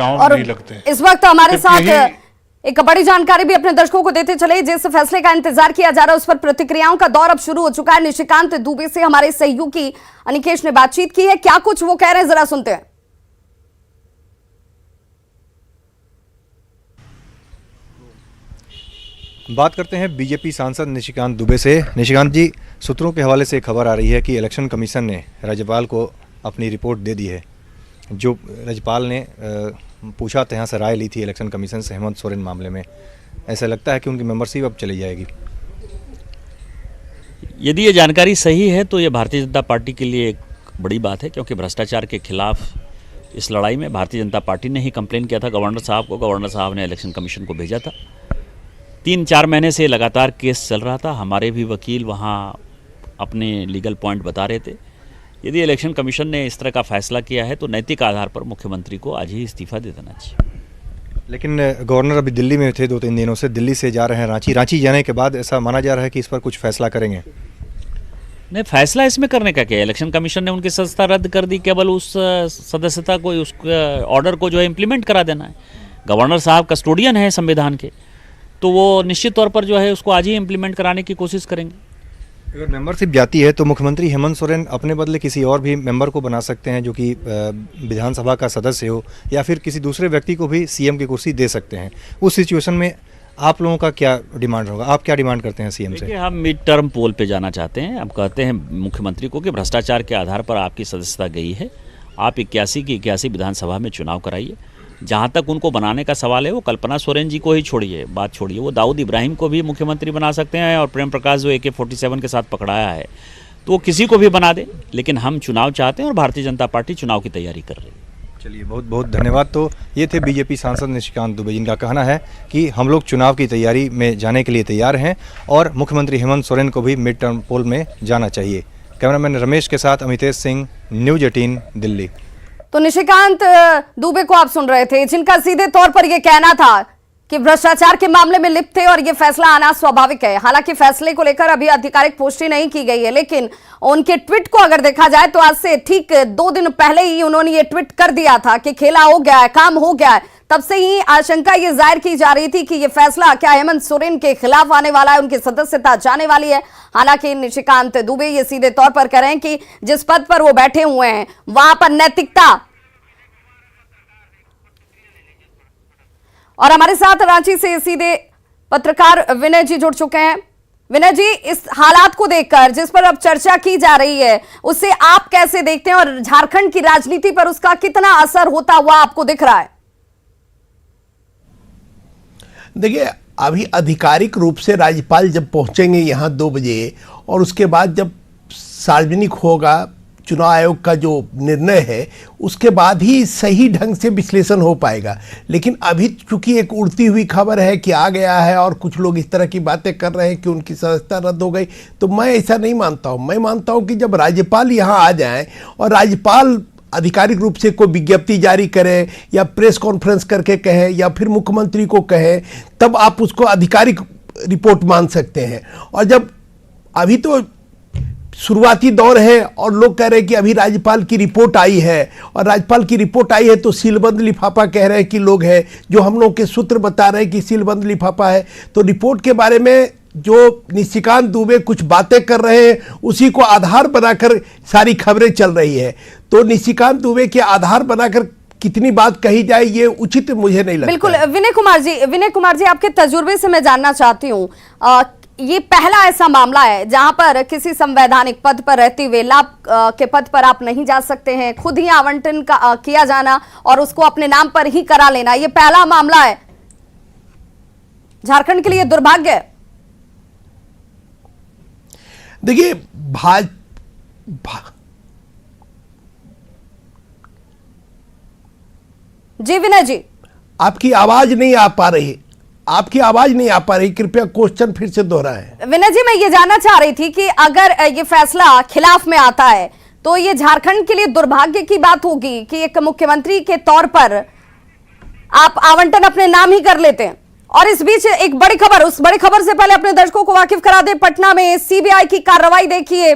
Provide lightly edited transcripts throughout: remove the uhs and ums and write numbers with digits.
और नहीं लगते। इस वक्त हमारे साथ एक बड़ी जानकारी भी अपने दर्शकों को देते चले। जिस फैसले का इंतजार किया जा रहा है उस पर प्रतिक्रियाओं का दौर अब शुरू हो चुका है। निशिकांत दुबे से हमारे सहयोगी अनिकेश ने बातचीत की है, क्या कुछ वो कह रहे हैं जरा सुनते हैं। बात करते हैं बीजेपी सांसद निशिकांत दुबे से। निशिकांत जी, सूत्रों के हवाले से खबर आ रही है कि इलेक्शन कमीशन ने राज्यपाल को अपनी रिपोर्ट दे दी है। जो राज्यपाल ने पूछा तहाँ से राय ली थी इलेक्शन कमीशन से हेमंत सोरेन मामले में, ऐसा लगता है कि उनकी मेंबरशिप अब चली जाएगी। यदि ये जानकारी सही है तो ये भारतीय जनता पार्टी के लिए एक बड़ी बात है, क्योंकि भ्रष्टाचार के खिलाफ इस लड़ाई में भारतीय जनता पार्टी ने ही कंप्लेन किया था गवर्नर साहब को। गवर्नर साहब ने इलेक्शन कमीशन को भेजा था। 3-4 महीने से लगातार केस चल रहा था। हमारे भी वकील वहाँ अपने लीगल पॉइंट बता रहे थे। यदि इलेक्शन कमीशन ने इस तरह का फैसला किया है तो नैतिक आधार पर मुख्यमंत्री को आज ही इस्तीफा दे देना चाहिए। लेकिन गवर्नर अभी दिल्ली में थे 2-3 दिनों से, दिल्ली से जा रहे हैं रांची। रांची जाने के बाद ऐसा माना जा रहा है कि इस पर कुछ फैसला करेंगे। नहीं, फैसला इसमें करने का क्या है? इलेक्शन कमीशन ने उनकी सदस्यता रद्द कर दी, केवल उस सदस्यता को, उस ऑर्डर को जो है इम्प्लीमेंट करा देना है। गवर्नर साहब कस्टोडियन है संविधान के, तो वो निश्चित तौर पर जो है उसको आज ही इम्प्लीमेंट कराने की कोशिश करेंगे। अगर मेंबरशिप जाती है तो मुख्यमंत्री हेमंत सोरेन अपने बदले किसी और भी मेंबर को बना सकते हैं जो कि विधानसभा का सदस्य हो, या फिर किसी दूसरे व्यक्ति को भी सीएम की कुर्सी दे सकते हैं। उस सिचुएशन में आप लोगों का क्या डिमांड होगा? आप क्या डिमांड करते हैं सीएम से? देखिए, हम मिड टर्म पोल पे जाना चाहते हैं। हम कहते हैं मुख्यमंत्री को कि भ्रष्टाचार के आधार पर आपकी सदस्यता गई है, आप 81 की 81 विधानसभा में चुनाव कराइए। जहाँ तक उनको बनाने का सवाल है वो कल्पना सोरेन जी को ही छोड़िए, बात छोड़िए। वो दाऊद इब्राहिम को भी मुख्यमंत्री बना सकते हैं, और प्रेम प्रकाश जो AK-47 के साथ पकड़ाया है तो वो किसी को भी बना दे, लेकिन हम चुनाव चाहते हैं और भारतीय जनता पार्टी चुनाव की तैयारी कर रही है। चलिए, बहुत बहुत धन्यवाद। तो ये थे बीजेपी सांसद निशिकांत दुबे, जिनका कहना है कि हम लोग चुनाव की तैयारी में जाने के लिए तैयार हैं और मुख्यमंत्री हेमंत सोरेन को भी मिड टर्म पोल में जाना चाहिए। कैमरामैन रमेश के साथ अमितेश सिंह, न्यूज़ 18 दिल्ली। तो निशिकांत दुबे को आप सुन रहे थे, जिनका सीधे तौर पर यह कहना था कि भ्रष्टाचार के मामले में लिप्त थे और यह फैसला आना स्वाभाविक है। हालांकि फैसले को लेकर अभी आधिकारिक पुष्टि नहीं की गई है, लेकिन उनके ट्वीट को अगर देखा जाए तो आज से ठीक 2 दिन पहले ही उन्होंने ये ट्वीट कर दिया था कि खेला हो गया है, काम हो गया है। तब से ही आशंका ये जाहिर की जा रही थी कि ये फैसला क्या हेमंत सोरेन के खिलाफ आने वाला है, उनकी सदस्यता जाने वाली है। हालांकि निशिकांत दुबे ये सीधे तौर पर कह रहे हैं कि जिस पद पर वो बैठे हुए हैं वहां पर नैतिकता। और हमारे साथ रांची से सीधे पत्रकार विनय जी जुड़ चुके हैं। विनय जी, इस हालात को देखकर जिस पर अब चर्चा की जा रही है उसे आप कैसे देखते हैं, और झारखंड की राजनीति पर उसका कितना असर होता हुआ आपको दिख रहा है? देखिए, अभी आधिकारिक रूप से राज्यपाल जब पहुंचेंगे यहाँ 2 बजे, और उसके बाद जब सार्वजनिक होगा चुनाव आयोग का जो निर्णय है, उसके बाद ही सही ढंग से विश्लेषण हो पाएगा। लेकिन अभी चूंकि एक उड़ती हुई खबर है कि आ गया है और कुछ लोग इस तरह की बातें कर रहे हैं कि उनकी सदस्यता रद्द हो गई, तो मैं ऐसा नहीं मानता हूँ। मैं मानता हूँ कि जब राज्यपाल यहाँ आ जाएं और राज्यपाल आधिकारिक रूप से कोई विज्ञप्ति जारी करे या प्रेस कॉन्फ्रेंस करके कहे या फिर मुख्यमंत्री को कहे, तब आप उसको आधिकारिक रिपोर्ट मान सकते हैं। और जब अभी तो शुरुआती दौर है और लोग कह रहे हैं कि अभी राज्यपाल की रिपोर्ट आई है, और राज्यपाल की रिपोर्ट आई है तो सीलबंद लिफाफा कह रहे हैं कि लोग हैं, जो हम लोग के सूत्र बता रहे हैं कि सीलबंद लिफाफा है। तो रिपोर्ट के बारे में जो निशिकांत दुबे कुछ बातें कर रहे हैं उसी को आधार बनाकर सारी खबरें चल रही है। तो निशिकांत दुबे के आधार बनाकर कितनी बात कही जाए ये उचित मुझे नहीं लगता। बिल्कुल। विनय कुमार जी, आपके तजुर्बे से मैं जानना चाहती हूँ, ये पहला ऐसा मामला है जहां पर किसी संवैधानिक पद पर रहते हुए लाभ के पद पर आप नहीं जा सकते हैं, खुद ही आवंटन का किया जाना और उसको अपने नाम पर ही करा लेना, ये पहला मामला है। झारखंड के लिए दुर्भाग्य है। देखिए, जी विनय जी, आपकी आवाज नहीं आ पा रही, कृपया क्वेश्चन फिर से दोहराएं। विनय जी, मैं ये जानना चाह रही थी कि अगर ये फैसला खिलाफ में आता है तो ये झारखंड के लिए दुर्भाग्य की बात होगी कि एक मुख्यमंत्री के तौर पर आप आवंटन अपने नाम ही कर लेते हैं। और इस बीच एक बड़ी खबर, उस बड़ी खबर से पहले अपने दर्शकों को वाकिफ करा दे। पटना में सीबीआई की कार्रवाई देखिए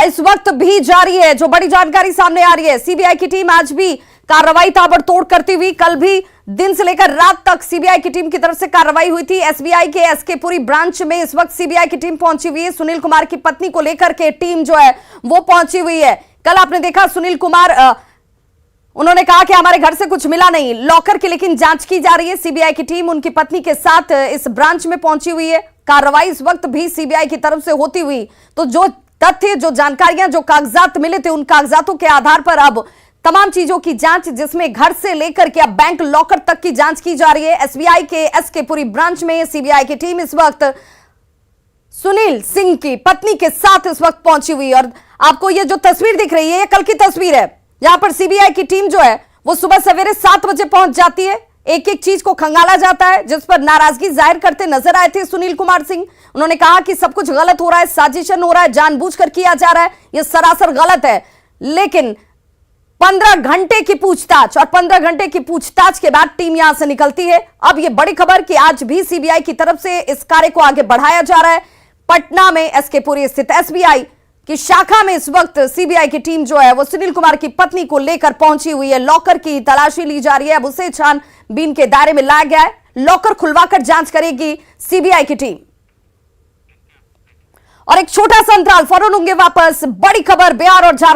इस वक्त भी जारी है। जो बड़ी जानकारी सामने आ रही है, सीबीआई की टीम आज भी कार्रवाई ताबड़तोड़ करती हुई। कल भी दिन से लेकर रात तक सीबीआई की टीम की तरफ से कार्रवाई हुई थी। एसबीआई के एसके पुरी ब्रांच में इस वक्त सीबीआई की टीम पहुंची हुई है। सुनील कुमार की पत्नी को लेकर के टीम जो है वो पहुंची हुई है। कल आपने देखा सुनील कुमार उन्होंने कहा कि हमारे घर से कुछ मिला नहीं, लॉकर की लेकिन जांच की जा रही है। सीबीआई की टीम उनकी पत्नी के साथ इस ब्रांच में पहुंची हुई है। कार्रवाई इस वक्त भी सीबीआई की तरफ से होती हुई। तो जो तथ्य, जो जानकारियां, जो कागजात मिले थे, उन कागजातों के आधार पर अब तमाम चीजों की जांच, जिसमें घर से लेकर के अब बैंक लॉकर तक की जांच की जा रही है। एसबीआई के एसके पुरी ब्रांच में सीबीआई की टीम इस वक्त सुनील सिंह की पत्नी के साथ इस वक्त पहुंची हुई। और आपको ये जो तस्वीर दिख रही है, ये कल की तस्वीर है। यहां पर सीबीआई की टीम जो है वो सुबह सवेरे 7 बजे पहुंच जाती है। एक एक चीज को खंगाला जाता है, जिस पर नाराजगी जाहिर करते नजर आए थे सुनील कुमार सिंह। उन्होंने कहा कि सब कुछ गलत हो रहा है, साजिशन हो रहा है, जानबूझकर किया जा रहा है, यह सरासर गलत है। लेकिन 15 घंटे की पूछताछ और 15 घंटे की पूछताछ के बाद टीम यहां से निकलती है। अब यह बड़ी खबर कि आज भी सीबीआई की तरफ से इस कार्य को आगे बढ़ाया जा रहा है। पटना में एसके पुरी स्थित एसबीआई की शाखा में इस वक्त सीबीआई की टीम जो है वो सुनील कुमार की पत्नी को लेकर पहुंची हुई है। लॉकर की तलाशी ली जा रही है। अब उसे छानबीन के दायरे में लाया गया है। लॉकर खुलवाकर जांच करेगी सीबीआई की टीम। और एक छोटा सा अंतराल, फौरन होंगे वापस। बड़ी खबर बिहार और झारखंड